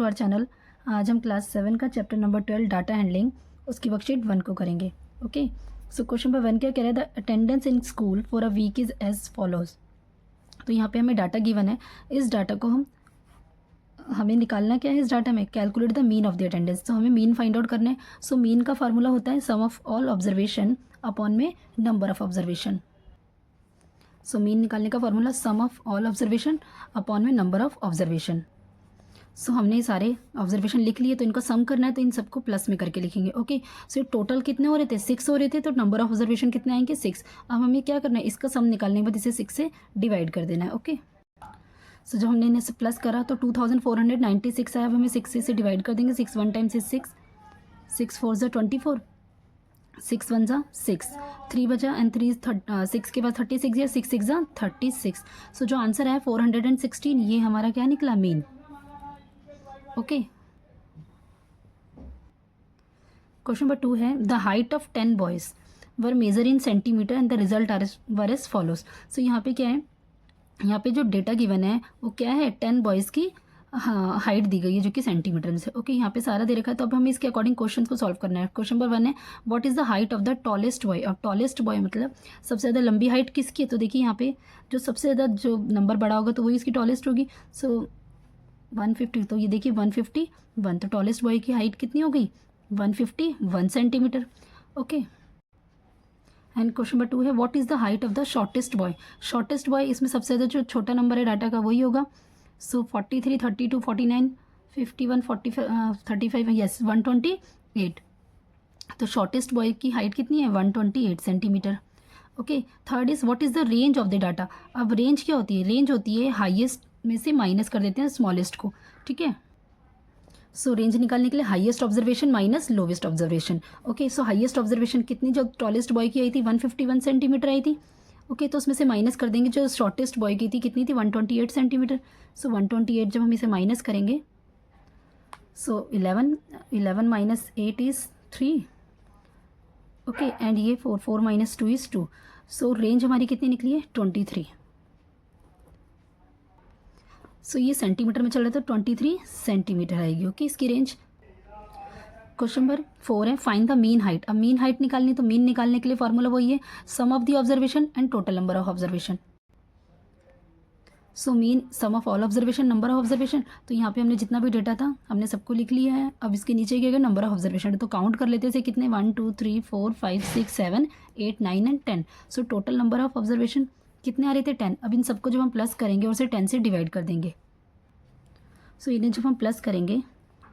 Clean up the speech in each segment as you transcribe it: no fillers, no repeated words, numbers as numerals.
To our channel. आज हम class 7 का चैप्टर नंबर 12 डाटा हैंडलिंग उसकी वर्कशीट 1 को करेंगे। ओके, सो क्वेश्चन नंबर 1 क्या कह रहा है, the attendance in school for a week is as follows. तो यहाँ पे हमें डाटा गिवन है, इस डाटा को हमें निकालना क्या है, इस डाटा में calculate the mean of the attendance. तो हमें मीन फाइंड आउट करना है। सो मीन का फार्मूला होता है sum of all observation upon में number of observation. So mean निकालने का formula sum of all observation upon में नंबर ऑफ ऑब्जर्वेशन। सो हमने सारे ऑब्जर्वेशन लिख लिए, तो इनको सम करना है, तो इन सबको प्लस में करके लिखेंगे। ओके, सो टोटल कितने हो रहे थे, 6 हो रहे थे, तो नंबर ऑफ ऑब्जर्वेशन कितने आएंगे, 6। अब हमें क्या करना है, इसका सम निकालने के बाद इसे 6 से डिवाइड कर देना है। ओके, सो जब हमने इन्हें प्लस करा तो 2496 आया। अब हमें 6 से डिवाइड कर देंगे। 6 1 टाइम्स 6, 6 4 ज़ा 24, 6 1 ज़ा 6, 3 बचा एंड 3 6 के बाद 36 या 6 6 ज़ा 36। सो जो आंसर है 416, ये हमारा क्या निकला, मीन। ओके, क्वेश्चन नंबर 2 है, the height of 10 boys were measured in centimetre and the result were as follows. So यहाँ पे क्या है, यहाँ पे जो डेटा गिवन है वो क्या है, 10 बॉयज़ की हाइट दी गई है जो कि सेंटीमीटर में से। ओके, यहाँ पे सारा दे रखा है, तो अब हमें इसके अकॉर्डिंग क्वेश्चन को सॉल्व करना है। क्वेश्चन नंबर 1 है, what is the height of the tallest boy. अब टॉलेस्ट बॉय मतलब सबसे ज़्यादा लंबी हाइट किसकी है, तो देखिए यहाँ पे जो सबसे ज़्यादा जो नंबर बड़ा होगा तो वही इसकी टॉलेस्ट होगी। सो 150, तो ये देखिए 151, तो टॉलेस्ट बॉय की हाइट कितनी हो गई, 151 centimetre. Okay, and question number 2 है, what is the height of the shortest boy. Shortest boy इसमें सबसे ज़्यादा जो छोटा नंबर है डाटा का वही होगा। सो 43 32 49 51 45 35, यस 128। तो शॉर्टेस्ट बॉय की हाइट कितनी है, 128 centimetre. Okay, third is what is the range of the data. अब रेंज क्या होती है, रेंज होती है हाईएस्ट में से माइनस कर देते हैं स्मॉलेस्ट को। ठीक है, सो रेंज निकालने के लिए highest observation minus lowest observation. Okay, सो हाईएस्ट ऑब्जर्वेशन कितनी जो टॉलेस्ट बॉय की आई थी 151 सेंटीमीटर आई थी। ओके, तो उसमें से माइनस कर देंगे जो शॉर्टेस्ट बॉय की थी, कितनी थी, 128 सेंटीमीटर। सो 128 जब हम इसे माइनस करेंगे, सो 11 माइनस 8 इज़ 3। ओके, एंड ये 4 माइनस 2 इज़ 2। सो रेंज हमारी कितनी निकली है, 23। सो ये सेंटीमीटर में चल रहा है, तो 23 सेंटीमीटर आएगी। ओके, इसकी रेंज। क्वेश्चन नंबर 4 है, फाइंड द मीन हाइट। अब मीन हाइट निकालनी, तो मीन निकालने के लिए फॉर्मूला वही है sum of the observation and total number of observation. So mean sum of all observation number of observation. तो यहाँ पे हमने जितना भी डेटा था हमने सबको लिख लिया है। अब इसके नीचे क्या नंबर ऑफ ऑब्जर्वेशन, तो काउंट कर लेते थे कितने, 1 2 3 4 5 6 7 8 9 and 10। So total number of observation कितने आ रहे थे, 10। अब इन सबको जब हम प्लस करेंगे और उसे 10 से डिवाइड कर देंगे, सो इन्हें जब हम प्लस करेंगे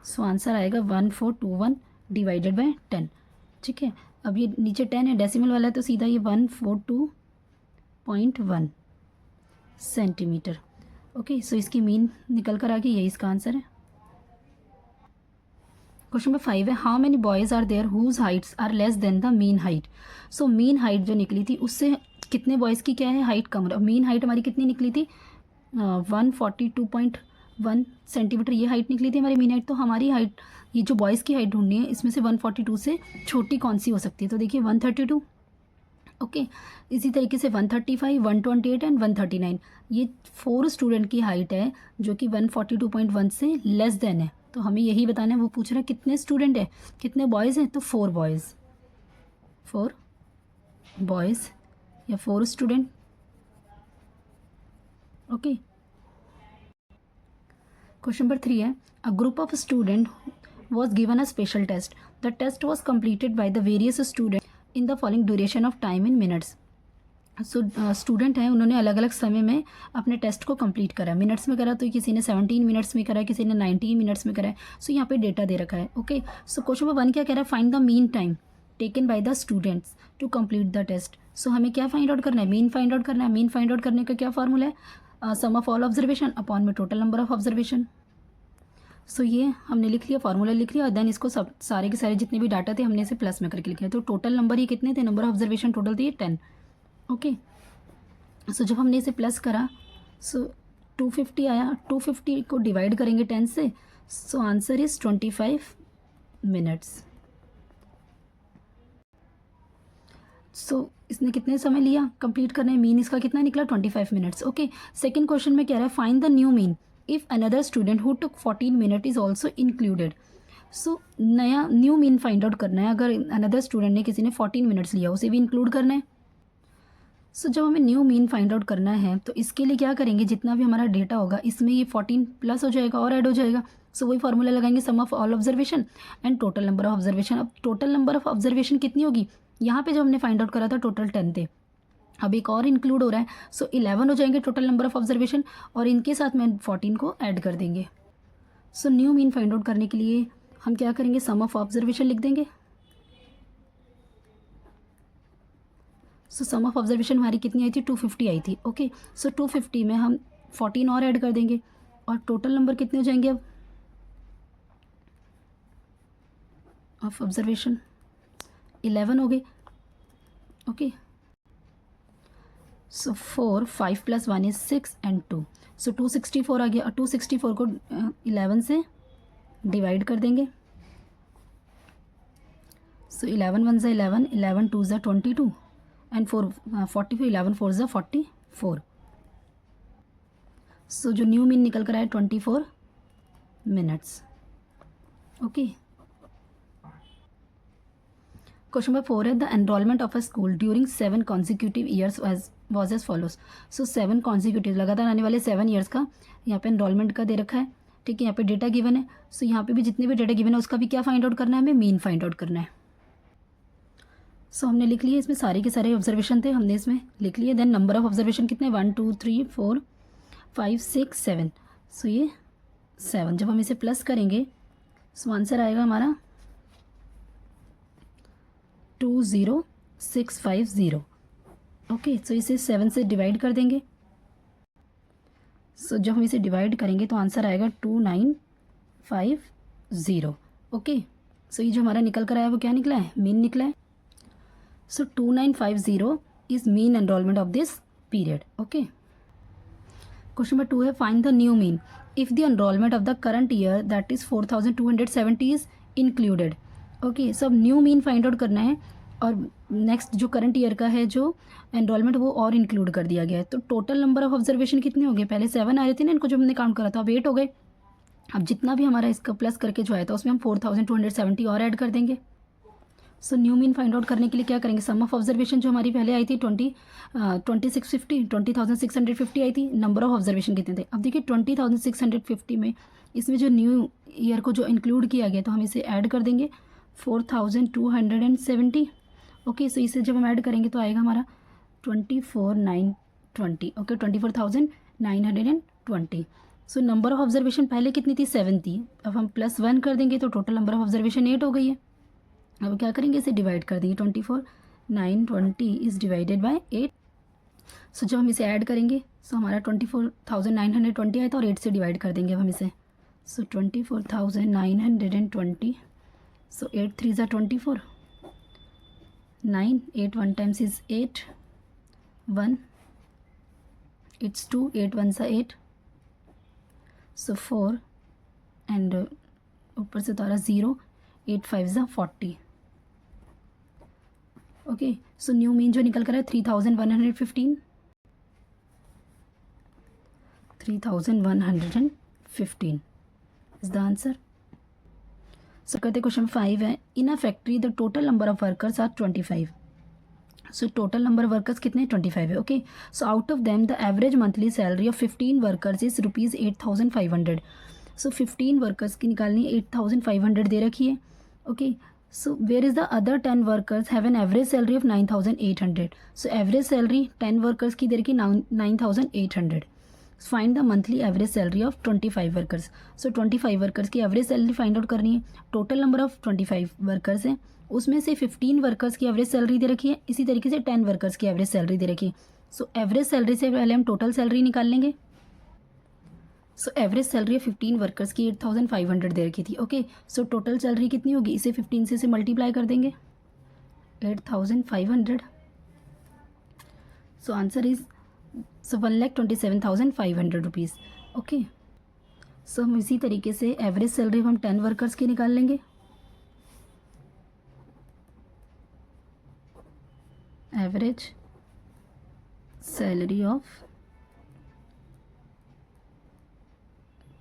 सो आंसर आएगा 1421 डिवाइडेड बाय 10। ठीक है, अब ये नीचे 10 है, डेसिमल वाला है, तो सीधा ये 142.1 सेंटीमीटर। ओके, सो इसकी मीन निकल कर आ गई, यही इसका आंसर है। क्वेश्चन नंबर 5 है, how many boys are there whose heights are less than the mean height. So mean height जो निकली थी उससे कितने बॉयज़ की क्या है, हाइट कम। मीन हाइट हमारी कितनी निकली थी, 142.1 सेंटीमीटर ये हाइट निकली थी हमारी मीन हाइट। तो हमारी हाइट, ये जो बॉयज़ की हाइट ढूंढनी है, इसमें से 142 से छोटी कौन सी हो सकती है, तो देखिए 132। ओके, इसी तरीके से 135 128 एंड 139, ये 4 स्टूडेंट की हाइट है जो कि 142.1 से लेस देन है। तो हमें यही बताना है, वो पूछ रहा है कितने स्टूडेंट है, कितने बॉयज़ हैं, तो 4 बॉयज़, 4 बॉयज़ या 4 स्टूडेंट। ओके, क्वेश्चन नंबर 3 है, a group of student was given a special test. The test was completed by the various students in the following duration of time in minutes. So student हैं, उन्होंने अलग अलग समय में अपने test को complete करा। मिनट्स में करा तो किसी ने 17 मिनट्स में करा, किसी ने 19 मिनट्स में करा है। सो यहाँ पे डेटा दे रखा है। ओके, सो क्वेश्चन नंबर 1 क्या कह रहा है, find the mean time taken by the students to complete the test. So हमें क्या फाइंड आउट करना है, मीन फाइंड आउट करना है। मीन फाइंड आउट करने का क्या फॉर्मूला है, sum of all observation upon में टोटल नंबर ऑफ ऑब्जर्वेशन। सो ये हमने लिख लिया, फार्मूला लिख लिया, और देन इसको सब सारे के सारे जितने भी डाटा थे हमने इसे प्लस में करके लिखे। तो टोटल नंबर ये कितने थे, नंबर ऑफ ऑब्जर्वेशन टोटल थे 10। ओके, सो जब हमने इसे प्लस करा सो 250 आया, 250 को डिवाइड करेंगे 10 से, सो आंसर इज़ 25 मिनट्स। सो इसने कितने समय लिया कंप्लीट करने, मीन इसका कितना निकला, 25 मिनट्स। ओके, सेकेंड क्वेश्चन में कह रहा है find the new mean if another student who took 14 minute is also included. So नया न्यू मीन फाइंड आउट करना है। अगर अनदर स्टूडेंट ने किसी ने 14 मिनट्स लिया उसे भी इंक्लूड करना है। सो जब हमें न्यू मीन फाइंड आउट करना है तो इसके लिए क्या करेंगे, जितना भी हमारा डेटा होगा इसमें ये 14 प्लस हो जाएगा और ऐड हो जाएगा। सो वही फार्मूला लगाएंगे, sum of all observation and total number of observation. अब टोटल नंबर ऑफ ऑब्जर्वेशन कितनी होगी, यहाँ पे जो हमने फाइंड आउट करा था टोटल 10 थे, अब एक और इंक्लूड हो रहा है, सो 11 हो जाएंगे टोटल नंबर ऑफ ऑब्जर्वेशन, और इनके साथ में 14 को ऐड कर देंगे। So new mean find out करने के लिए हम क्या करेंगे, सम ऑफ ऑब्जर्वेशन लिख देंगे। सो सम ऑफ ऑब्जर्वेशन हमारी कितनी आई थी, 250 आई थी। ओके, सो 250 में हम 14 और ऐड कर देंगे और टोटल नंबर कितने हो जाएंगे अब ऑफ ऑब्जर्वेशन, 11 हो गए। ओके, सो 4, 5 + 1 = 6 एंड 2, सो 264 आ गया। और 264 को 11 से डिवाइड कर देंगे। सो 11 × 1 = 11, 11 × 2 = 22 एंड 4 44, 11 × 4 = 44। सो जो न्यू मीन निकल कर आया 24 मिनट्स। ओके, क्वेश्चन नंबर 4 है, the enrollment of a school during 7 consecutive years was as follows. So 7 consecutive लगातार आने वाले 7 ईयर्स का यहाँ पे एनरोलमेंट का दे रखा है। ठीक है, यहाँ पे डेटा गिवन है। सो यहाँ पे भी जितने भी डेटा गिवन है उसका भी क्या फाइंड आउट करना है, हमें मीन फाइंड आउट करना है। सो हमने लिख लिए, इसमें सारे के सारे ऑब्जर्वेशन थे, हमने इसमें लिख लिए। देन नंबर ऑफ ऑब्जर्वेशन कितने, 1 2 3 4 5 6 7। सो ये 7, जब हम इसे प्लस करेंगे सो आंसर आएगा हमारा 20650। ओके, सो इसे 7 से डिवाइड कर देंगे। सो जब हम इसे डिवाइड करेंगे तो आंसर आएगा 2950। ओके, सो ये जो हमारा निकल कर आया वो क्या निकला है, मीन निकला है। सो 2950 is mean enrolment of this period. Okay, question number 2 है, find the new mean if the enrollment of the current year that is 4270 is included. Okay, सब न्यू मीन फाइंड आउट करना है और नेक्स्ट जो current year का है जो enrolment वो और इंक्लूड कर दिया गया है। तो टोटल नंबर ऑफ ऑब्जर्वेशन कितने हो गए, पहले 7 आ रहे थे ना, इनको जो हमने काउंट करा था, अब 8 हो गए। अब जितना भी हमारा इसका प्लस करके जो आया था उसमें हम 4270 और ऐड कर देंगे। So new mean find out करने के लिए क्या करेंगे, सम ऑफ ऑब्जर्वेशन जो हमारी पहले आई थी 20,650 आई थी, नंबर ऑफ ऑब्जर्वेशन कितने थे। अब देखिए 20,650 में इसमें जो न्यू ईयर को जो इंक्लूड किया गया तो हम इसे ऐड कर देंगे 4270। ओके, सो इसे जब हम ऐड करेंगे तो आएगा हमारा 24,920। Okay, 24,920। So number of observation पहले कितनी थी, 7 थी, अब हम +1 कर देंगे तो टोटल नंबर ऑफ ऑब्जर्वेशन 8 हो गई है। अब क्या करेंगे, इसे डिवाइड कर देंगे, 24,920 इज़ डिवाइडेड बाय 8। सो जब हम इसे ऐड करेंगे सो हमारा 24,920 आया था और 8 से डिवाइड कर देंगे अब हम इसे। सो 24,920, सो 8 3 ज़ा 24, 9, 8 1 टाइम्स इज़ 8, 1 इट्स 2, 8 1 ज़ा 8, सो 4 एंड ऊपर से तारा 0, 8 5 ज़ा 40। ओके, सो न्यू मीन जो निकल कर है 3,115, 3,115 इज द आंसर। सो करते क्वेश्चन 5 है, in a factory the total number of workers are 25। So total number workers कितने, 25 है। Okay, so out of them the average monthly salary of 15 workers is ₹8,500। So 15 workers की निकालनी 8,500 दे रखी है। ओके, so where is the other 10 workers have an average salary of 9,800। so average salary 10 workers की दे रखी 9,800। find the monthly average salary of 25 workers। so 25 workers की average salary find out करनी है। total number of 25 workers है, उसमें से 15 workers की average salary दे रखी है, इसी तरीके से 10 वर्कर्स की एवरेज सैलरी दे रखी है। सो एवरेज सैलरी से पहले हम टोटल सैलरी निकाल लेंगे। So average salary of 15 workers की 8,500 दे रखी थी। ओके, सो टोटल सैलरी कितनी होगी, इसे 15 से इसे मल्टीप्लाई कर देंगे, 8,500। So answer is 1,27,500 rupees. Okay, so हम इसी तरीके से एवरेज सैलरी हम 10 वर्कर्स की निकाल लेंगे। Average salary of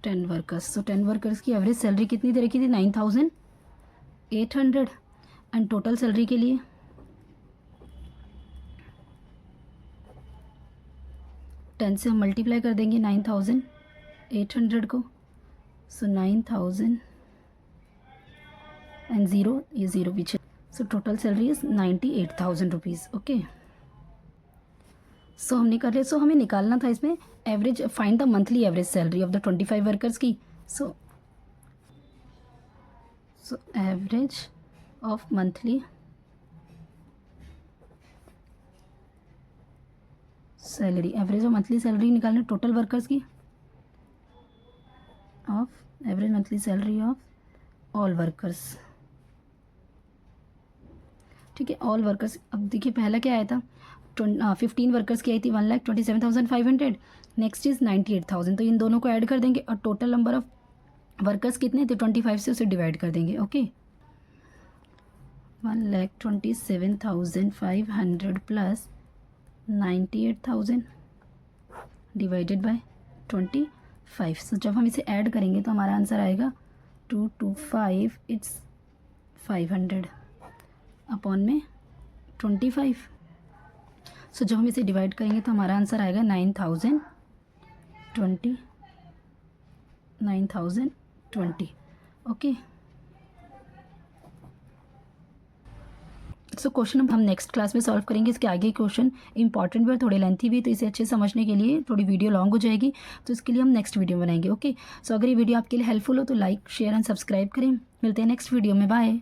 10 workers, so 10 workers की एवरेज सैलरी कितनी दे रखी थी 9,800 एंड टोटल सैलरी के लिए 10 से हम मल्टीप्लाई कर देंगे 9,800 को, सो 9,000 एंड ज़ीरो, ये ज़ीरो पीछे, so total salary is 98,000 rupees. Okay, so हमने कर लिया। सो हमें निकालना था इसमें average, find the monthly average salary of the 25 workers की। So average of monthly salary, average of monthly salary निकालना टोटल वर्कर्स की, of average monthly salary of all workers. ठीक है, ऑल वर्कर्स। अब देखिए पहला क्या आया था, 15 वर्कर्स की आई थी 1,27,500, नेक्स्ट इज़ 98,000, तो इन दोनों को ऐड कर देंगे और टोटल नंबर ऑफ वर्कर्स कितने थे 25 से उसे डिवाइड कर देंगे। Okay, 1,27,500 plus 98,000 divided by 25। सो जब हम इसे ऐड करेंगे तो हमारा आंसर आएगा 225, इट्स 500 अपॉन में 25। सो जब हम इसे डिवाइड करेंगे तो हमारा आंसर आएगा 9,020। ओके, सो क्वेश्चन अब हम नेक्स्ट क्लास में सॉल्व करेंगे। इसके आगे क्वेश्चन इंपॉर्टेंट भी और थोड़े लेंथी भी, तो इसे अच्छे समझने के लिए थोड़ी वीडियो लॉन्ग हो जाएगी, तो इसके लिए हम नेक्स्ट वीडियो बनाएंगे। ओके, सो अगर ये वीडियो आपके लिए हेल्पफुल हो तो लाइक, शेयर एंड सब्सक्राइब करें। मिलते हैं नेक्स्ट वीडियो में, बाय।